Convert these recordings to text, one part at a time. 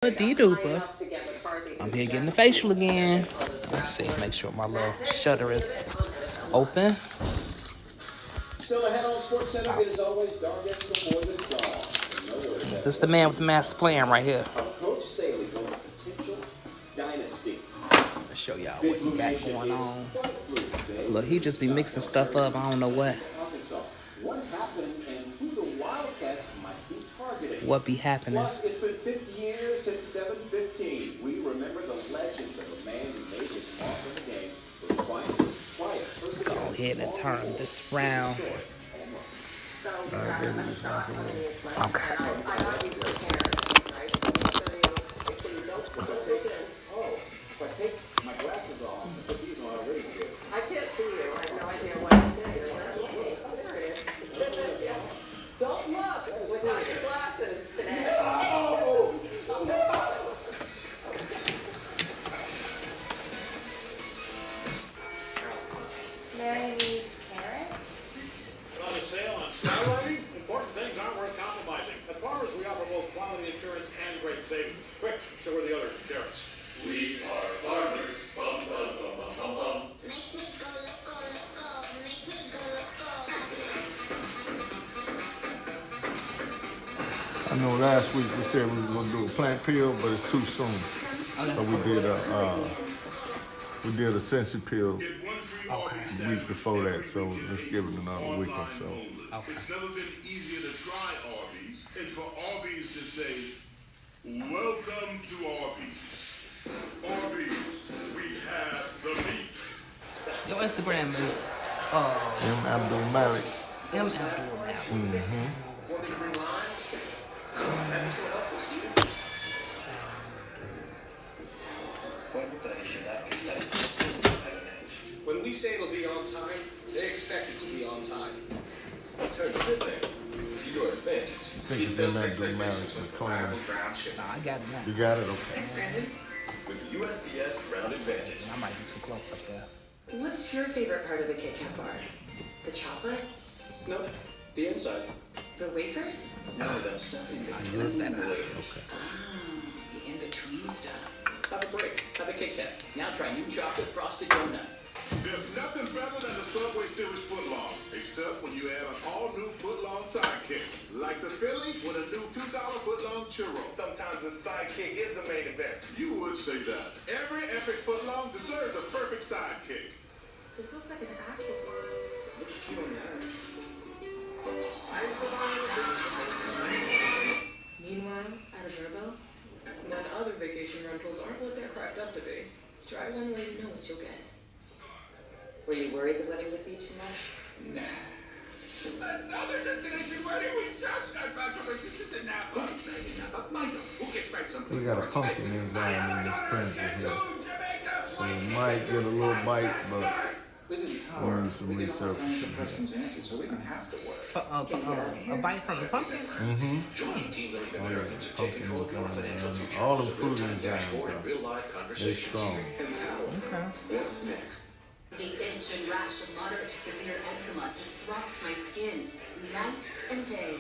D-duper. I'm here getting the facial again. Let's see, make sure my little shutter is open. Still ahead on Sports Center, it is always darkest before the dawn. This is the man with the master plan right here. Coach Staley going potential dynasty. I'll show y'all what he got going on. Look, he just be mixing stuff up. I don't know what. What happened and who the Wildcats might be targeting. What be happening? Plus, it's been 50 years since 7:15. We remember the legend of a man who made his mark in the game with quiet Go ahead and turn this round. Okay. If I take my glasses off and put these on, I already do. I can't see you. I have no idea what to say. There it is. Don't look without your glasses today. Mary Lee Parrott? On a sale on skywriting, important things aren't worth compromising. At Farmers, we offer both quality insurance and great savings. Quick, so are the other carrots. We are farmers. Bum, bum, bum, bum, bum, bum. Make me go, loco, loco. Make me go, loco. I know last week we said we were gonna do a plant peel, but it's too soon. But we did a Sensi peel the week before that, so let's give it another week or so. It's never been easier to try Arby's, and for Arby's to say, welcome to Arby's. Arby's, we have the meat. Your Instagram is M. Abdul Malik. M. Abdul Malik. When we say it'll be on time, they expect it to be on time. Turn shipping to your advantage. I think it's M. Abdul Malik with Clan. Nah, I got it now. You got it? Okay. Thanks, Brandon. With USPS Ground Advantage. I might be too close up there. What's your favorite part of a Kit Kat bar? The chocolate? No, the inside. The wafers? No, the stuffing. That's better. Wafers. The in-between stuff. Have a break. Have a Kit Kat. Now try new chocolate frosted donut. There's nothing better than the Subway Series footlong, except when you add an all-new footlong sidekick. Like the Philly with a new $2 footlong churro. Sometimes the sidekick is the main event. You would say that. Every epic footlong deserves a perfect sidekick. This looks like an actual one. Looks cute on that. Meanwhile, at a Verbo, when other vacation rentals aren't what they're cracked up to be, try one way to know what you'll get. Were you worried the wedding would be too much? Nah. Another destination wedding. We just got back from our sisters in Napa. Who gets back something? We got a pumpkin enzyme in this cleanser here. So it might get a little bite, but we need some resurfacing here. A bite from the pumpkin? Mm-hmm. All the fruit enzymes are they strong. Okay. What's next? The itch and rash of moderate to severe eczema disrupts my skin night and day.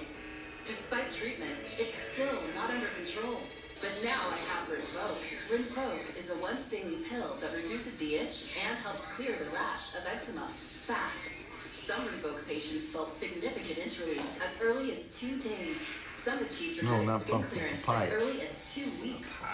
Despite treatment, it's still not under control. But now I have Rinvoq. Rinvoq is a once daily pill that reduces the itch and helps clear the rash of eczema fast. Some Rinvoq patients felt significant itch relief as early as 2 days. Some achieved dramatic skin clearance as early as 2 weeks.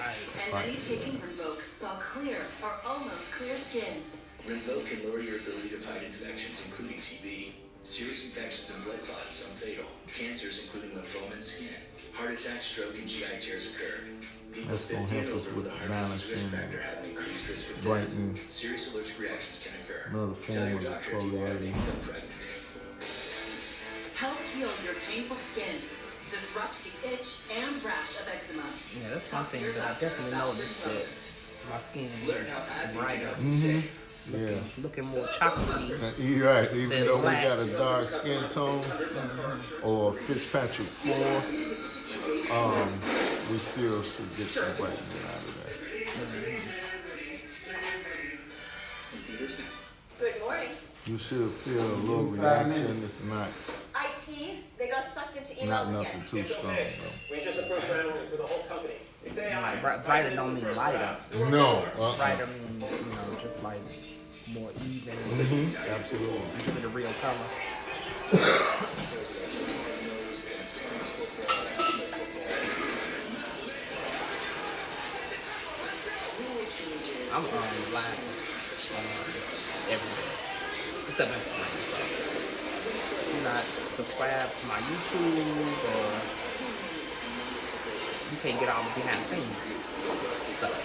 And many taking Rinvoq saw clear or almost clear skin. Rinvoq can lower your ability to fight infections, including TB. Serious infections and blood clots, some fatal. Cancers, including lymphoma and skin. Heart attack, stroke, and GI tears occur. People That's gonna 50 and help us over with with a heart disease risk balancing, factor have an increased risk of brightening, death. Serious allergic reactions can occur. another Tell form your of doctor if you already exfoliating. become pregnant. Help heal your painful skin. Disrupt the itch and rash of eczema. Yeah, that's one thing that I definitely noticed that my skin Learn is how Advil brighter, can help you save. Yeah. looking more chocolatey. You're right. Even Then though we black. got a dark skin tone or Fitzpatrick 4, we still should get some brightening out of that. Good morning. You should feel a little reaction. It's not IT, they got sucked instant to emails Not again. nothing too strong, though. We just approved brand for the whole company. It's AI. Brighter don't mean lighter. No. Brighter mean, just like more even. Absolutely. Give it a real color. I'm live everywhere except Instagram. So if you're not subscribed to my YouTube, or you can't get all the behind the scenes stuff.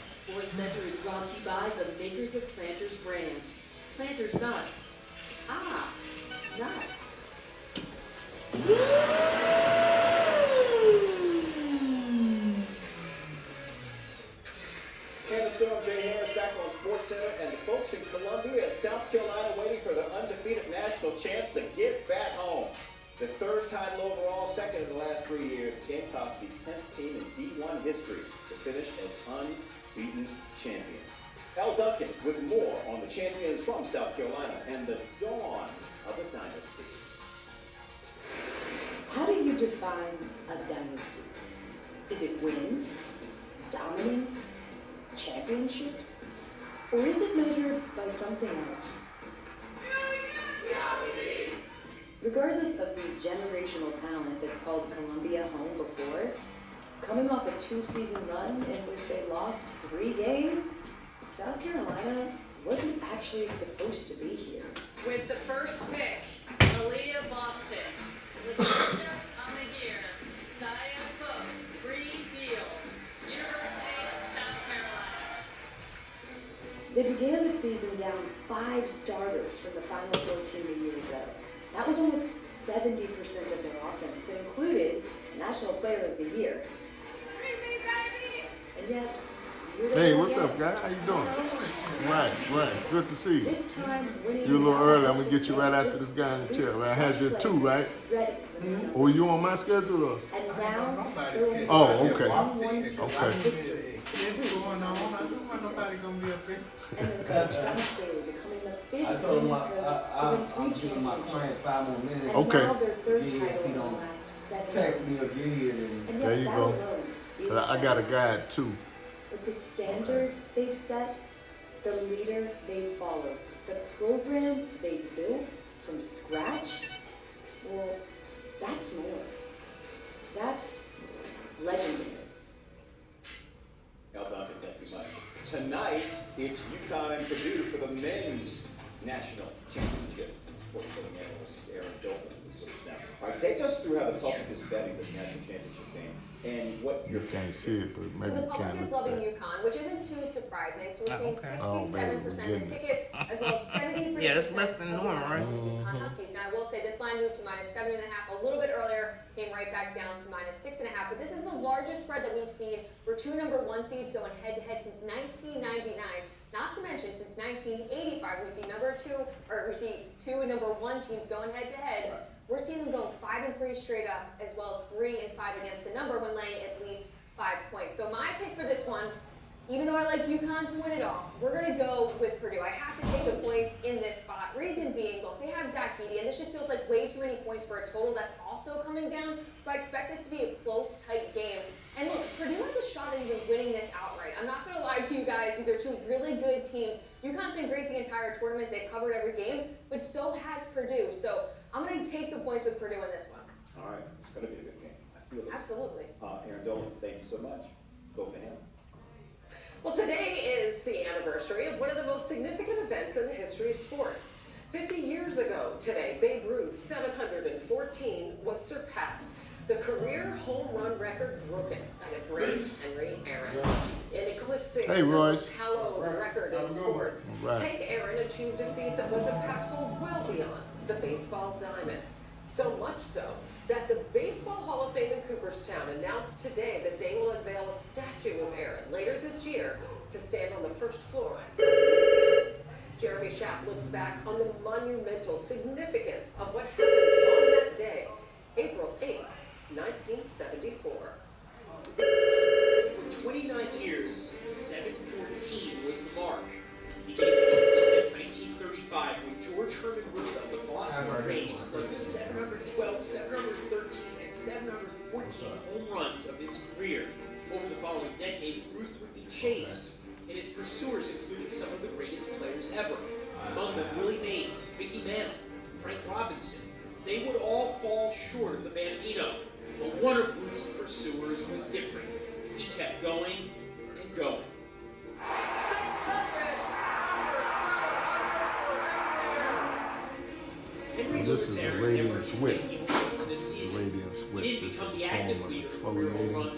Sports Center is brought to you by the makers of Planters brand. Planters nuts. Ah, nuts. Kevin Storm, Jay Harris back on SportsCenter, and the folks in Columbia and South Carolina waiting for the undefeated national champs to get back home. The third title overall, second in the last 3 years, the Gamecocks the 10th team in D1 history to finish as unbeaten champions. Al Duncan with more on the champions from South Carolina and the dawn of a dynasty. How do you define a dynasty? Is it wins, dominance, championships? Or is it measured by something else? Regardless of the generational talent that's called Columbia home before, coming off a 2-season run in which they lost 3 games, South Carolina wasn't actually supposed to be here. With the first pick, Aaliyah Boston, Letitia Amagir, Saya Cook, Bree Beal, University of South Carolina. They began the season down 5 starters from the Final Four team a year ago. That was almost 70% of their offense that included National Player of the Year. And yet, Hey, what's up, guy? How you doing? Right. Good to see you. This time, winning You're a little early. I'm gonna get you right after this guy in the chair. Right? I had you at 2, right? ready. Or you on my schedule or? And now, they're only Oh, okay. one team Okay. in history. And then Coach Don Staley becoming the big women's coach to win 3 championships. And Okay. now their third title in the last 7 years. And There yes, you that go. alone is I got a guy at 2. But the standard they've set, the leader they followed, the program they built from scratch, well, that's more. That's legendary. Al Duncan, thank you much. Tonight, it's UConn and Purdue for the men's national championship. Sports betting analyst Aaron Dolphin is with us now. All right, take us through how the public is betting this national championship game and what You can't see it, but So maybe the you public can is look loving at it. UConn, which isn't too surprising. So we're seeing Okay. 67% Oh, of tickets, as well as 73%. Yeah, that's less than normal, right? UConn Huskies. Now I will say this line moved to -7.5 a little bit earlier, came right back down to -6.5. But this is the largest spread that we've seen for 2 number 1 seeds going head to head since 1999. Not to mention, since 1985, we see we see 2 number 1 teams going head to head. We're seeing them go 5-3 straight up, as well as 3-5 against the number when laying at least 5 points. So my pick for this one, even though I like UConn to win it all, we're going to go with Purdue. I have to take the points in this spot. Reason being, look, they have Zach Edey, and this just feels like way too many points for a total that's also coming down. So I expect this to be a close, tight game. And look, Purdue has a shot at even winning this outright. I'm not going to lie to you guys. These are 2 really good teams. UConn's been great the entire tournament. They've covered every game, but so has Purdue. So I'm going to take the points with Purdue in this one. All right, it's going to be a good game. I feel it. Absolutely. Aaron Dolan, thank you so much. Go to him. Well, today is the anniversary of one of the most significant events in the history of sports. 50 years ago today, Babe Ruth's 714 was surpassed. The career home run record broken by the great Henry Aaron. In eclipsing Hey, the Royce. most hallowed record in sports, All right. Hank Aaron achieved a feat that was impactful well beyond the baseball diamond. So much so that the Baseball Hall of Fame in Cooperstown announced today that they will unveil a statue of Aaron later this year to stand on the first floor. Jeremy Schaap looks back on the monumental significance of what happened on that day, April 8th, 1974. For 29 years, 714 was the mark. Beginning in 19 1935, when George Herman wrote up the Boston Braves like the 712, 713, and 714 home runs of his career. Over the following decades, Ruth would be chased, and his pursuers included some of the greatest players ever. Among them, Willie Mays, Mickey Mantle, Frank Robinson. They would all fall short of the Bambino, but one of Ruth's pursuers was different. He kept going and going. This is a Radiance Whip. This is a Radiance Whip. This is a form of exfoliating, but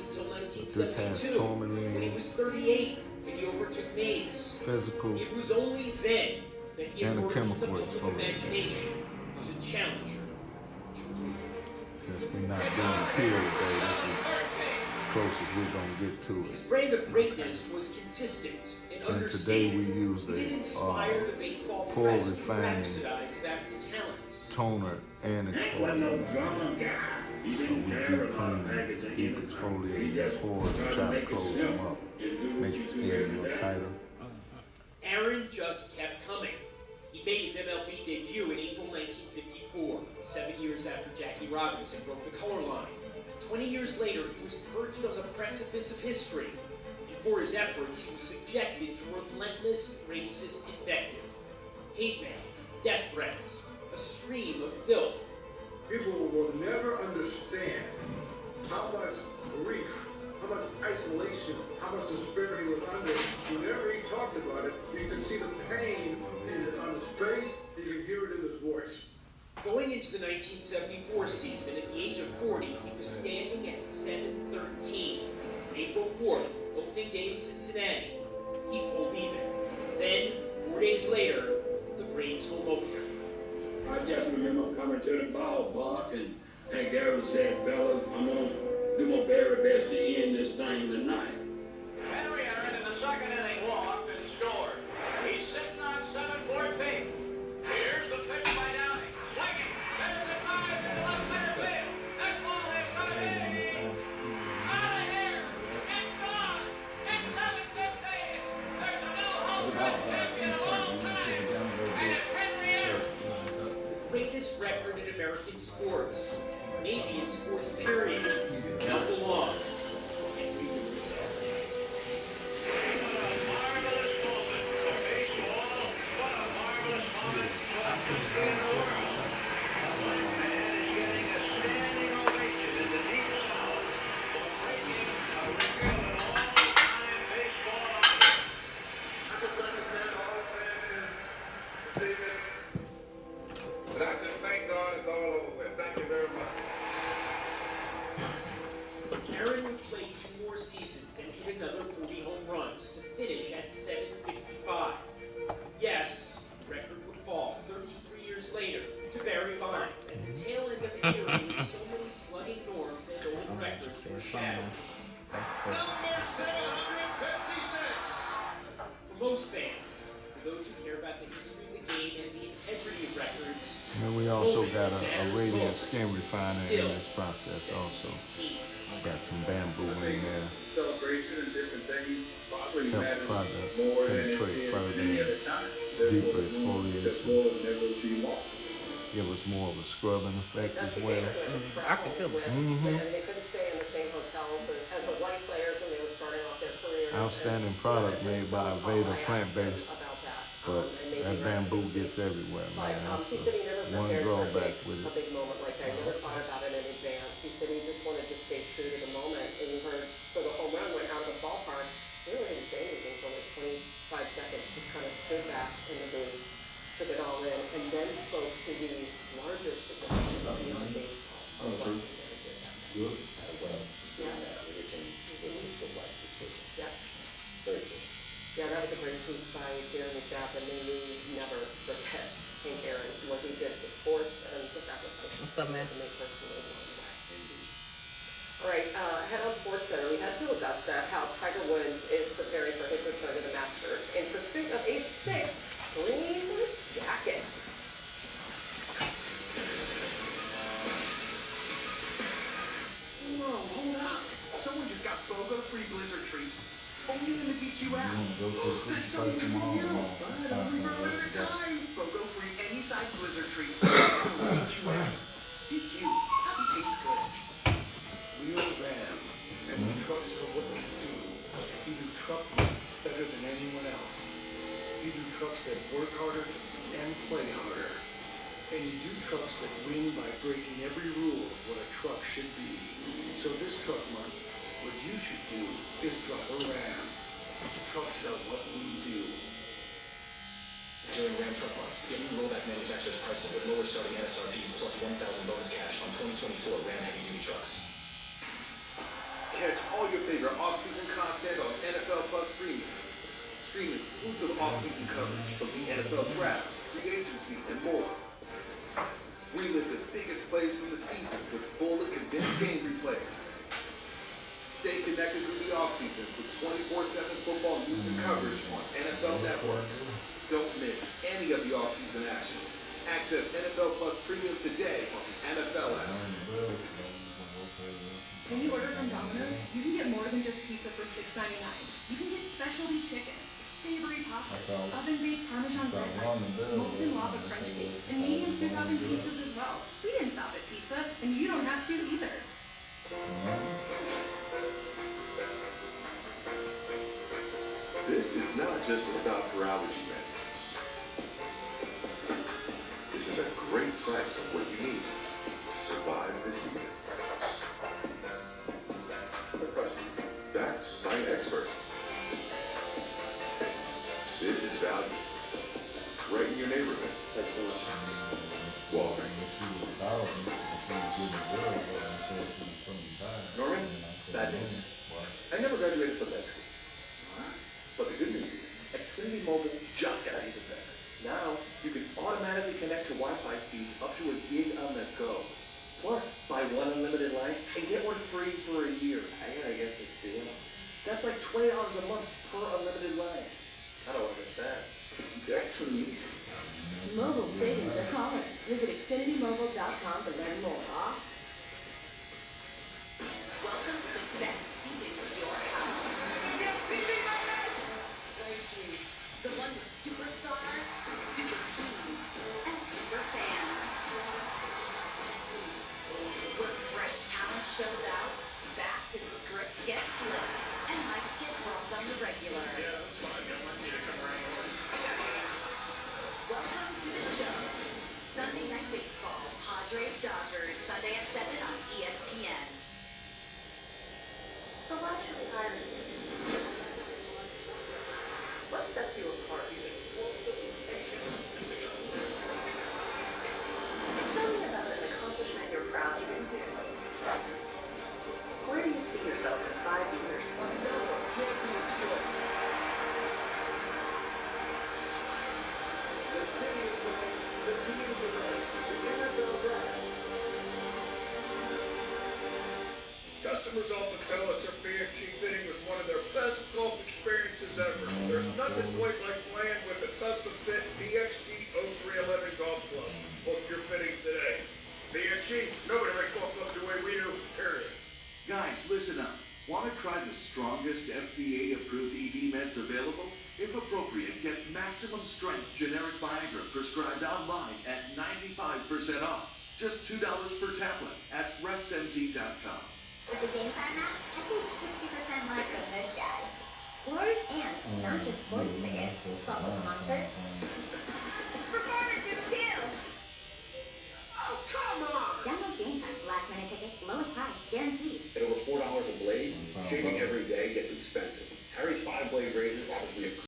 this has tourmaline, when he was 38 and he overtook Mays. physical, It was only then that he and a emerged in the chemical public imagination as a challenger to Ruth. Since we're not doing a peel today, this is as close as we're going to get to His it. brand of greatness was consistent and And today we understated. use He did the inspire the baseball pore press to refining rhapsodize about his talents. toner and exfoliator. So we deep clean and deep exfoliate the pores and try to close them up, make the skin look tighter. Aaron just kept coming. He made his MLB debut in April 1954, 7 years after Jackie Robinson broke the color line. 20 years later, he was perched on the precipice of history. And for his efforts, he was subjected to relentless racist invective, hate mail, death threats, a stream of filth. People will never understand how much grief, how much isolation, how much despair he was under. Whenever he talked about it, you could see the pain on his face, you could hear it in his voice. Going into the 1974 season, at the age of 40, he was standing at 713. On April 4th, opening day in Cincinnati, he pulled even. Then, 4 days later, the Braves home opener. I just remember coming to the ballpark and Gary said, fellas, I'm going to do my very best to end this thing tonight. Henry Aaron in the second inning walked and scored. He's sitting on 7-14. Here's the pitch by Downing. Swinging. There's the drive to the left center field. That ball is going to be out of here. It's gone. It's 7-15. There's a new home run champion of all time. And it's Henry Aaron. The greatest record in American sports, maybe in sports period, now belong to Henry Louis But I just thank God it's all over with. Thank you very much. Aaron would play 2 more seasons and hit another 40 home runs to finish at 755. Yes, the record would fall 33 years later to Barry Bonds at the tail end of an era when so many slugging norms and old records were shattered. Number 756. For most fans, for those who care about the history of the game and the integrity of records, And then we also got a radiant skin refiner in this process also. It's got some bamboo in there. Celebration and different things probably Help matter product more than penetrate further any and other time. deeper exfoliation. More than never to be lost. Give us more of a scrubbing effect as well. I can feel it. And they couldn't stay in the same hotels as the white players when they were starting off their careers. Outstanding product made by Aveda plant-based, but that bamboo gets everywhere, man. That's the one drawback with A it. big moment like that. You never thought about it in advance. You said he just wanted to stay true to the moment. And you heard, so the home run went out of the ballpark. He really didn't say anything for like 25 seconds. Just kind of stood back in the booth, took it all in, and then spoke to the larger significance of baseball. Good as well. Yeah, that was a great piece by Jeremy Schaff, and made me never forget Hank Aaron, what he did for sports and the sacrifice. What's up, man? To make personal life. All right, head on Sports Center. We head to Augusta, how Tiger Woods is preparing for his return to the Masters in pursuit of a 6th green jacket. Whoa, hold up. Someone just got BOGO free Blizzard treats Only in the DQ app. That's something new. But only for a limited time. Go free any size Blizzard treats in the DQ app. DQ. Happy tastes good. We are Ram, and the trucks are what we do. You do truck work better than anyone else. You do trucks that work harder and play harder. And you do trucks that win by breaking every rule of what a truck should be. So this truck month, what you should do is drive a Ram. Trucks are what we do. During Ram Truck Month, get new rollback manufacturer's pricing with lower starting NSRPs plus 1,000 bonus cash on 2024 Ram heavy-duty trucks. Catch all your favorite off-season content on NFL Plus Premium. Stream exclusive off-season coverage from the NFL Draft, free agency, and more. Relive the biggest plays from the season with full and condensed game replays. Stay connected through the offseason with 24/7 football news and coverage on NFL Network. Don't miss any of the offseason action. Access NFL Plus Premium today on the NFL app. When you order from Domino's, you can get more than just pizza for $6.99. You can get specialty chicken, savory pastas, oven-baked Parmesan bread bites, molten lava crunch cakes, and medium 2-topping pizzas as well. We didn't stop at pizza, and you don't have to either. This is not just a stop for allergy meds. This is a great price of what you need to survive this season. Backed by an expert. This is value. Right in your neighborhood. Thanks so much. Walgreens. Norman, bad news. I never graduated from that school. But the good news is, Xfinity Mobile just got even better. Now, you can automatically connect to Wi-Fi speeds up to a gig on the go. Plus, buy one unlimited line and get one free for a year. I gotta get this deal. That's like $20 a month per unlimited line. I don't want to miss that. That's amazing. Mobile savings are calling. Visit XfinityMobile.com to learn more. Welcome to the best seating of your house. The one with superstars, super teams, and super fans. Where fresh talent shows out, bats and scripts get flipped, and mics get dropped on the regular. Yeah, that's fine. Got my feet to come around. Welcome to the show. Sunday Night Baseball, Padres Dodgers, Sunday at 7 on ESPN. So why should we hire you? What sets you apart? Tell me about an accomplishment you're proud to do. Where do you see yourself in 5 years? Another championship. The city is ready. The teams are ready. The NFL Draft. Customers often tell us their BFG fitting was one of their best golf experiences ever. There's nothing quite like playing with a custom fit BXG 0311 golf club. Book your fitting today. BXG, nobody makes golf clubs the way we do, period. Guys, listen up. Want to try the strongest FDA-approved ED meds available? If appropriate, get maximum strength generic Viagra prescribed online at 95% off. Just $2 per tablet at RexMD.com. With the Game Time app, I paid 60% less than this guy. What? And it's not just sports tickets, it's also concerts. Performances too! Oh, come on! Download Game Time. Last minute tickets, lowest price, guaranteed. At over $4 a blade, shaving every day gets expensive. Harry's 5-blade razor offers me a